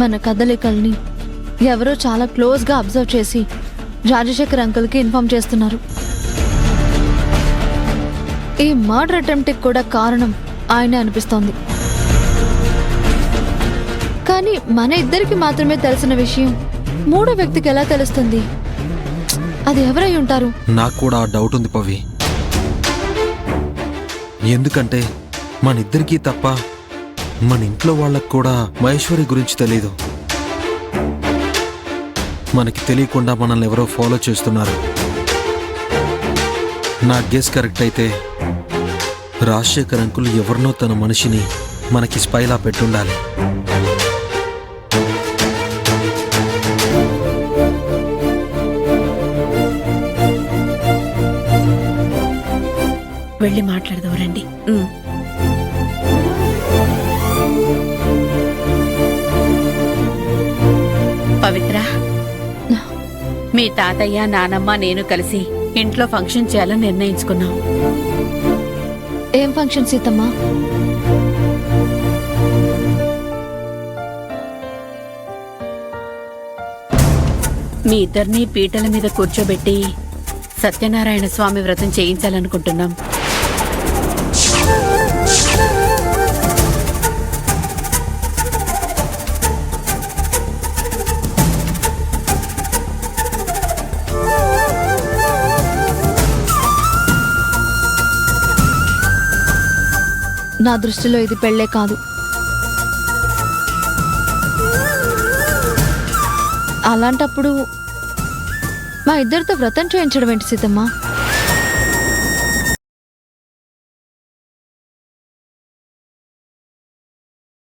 మన కదలికల్ని ఎవరో చాలా క్లోజ్గా అబ్జర్వ్ చేసి రాజశేఖర్ అంకుల్కి ఇన్ఫార్మ్ చేస్తున్నారు. ఈ మర్డర్ అటెంప్ట్కి కూడా కారణం ఆయనే అనిపిస్తోంది. కానీ మన ఇద్దరికి మాత్రమే తెలిసిన విషయం మూడో వ్యక్తికి ఎలా తెలుస్తుంది? అది ఎవరై ఉంటారు? నాకు కూడా ఆ డౌట్ ఉంది పవి. ఎందుకంటే మన ఇద్దరికీ తప్ప మన ఇంట్లో వాళ్ళకు కూడా మహేశ్వరి గురించి తెలీదు. మనకి తెలియకుండా మనల్ని ఎవరో ఫాలో చేస్తున్నారు. నా గెస్ కరెక్ట్ అయితే రాజశేఖర్ అంకుల్ ఎవరినో తన మనిషిని మనకి స్పైలా పెట్టుండాలి. వెళ్ళి మాట్లాడదాం రండి. పవిత్ర, మీ తాతయ్య నానమ్మ నేను కలిసి ఇంట్లో ఫంక్షన్ చేయాలని నిర్ణయించుకున్నాం. ఏం ఫంక్షన్ సీతమ్మా? మీ ఇద్దరిని పీటల మీద కూర్చోబెట్టి సత్యనారాయణ స్వామి వ్రతం చేయించాలనుకుంటున్నాం. నా దృష్టిలో ఇది పెళ్ళే కాదు. అలాంటప్పుడు మా ఇద్దరితో వ్రతం చేయించడం ఏంటి సీతమ్మ?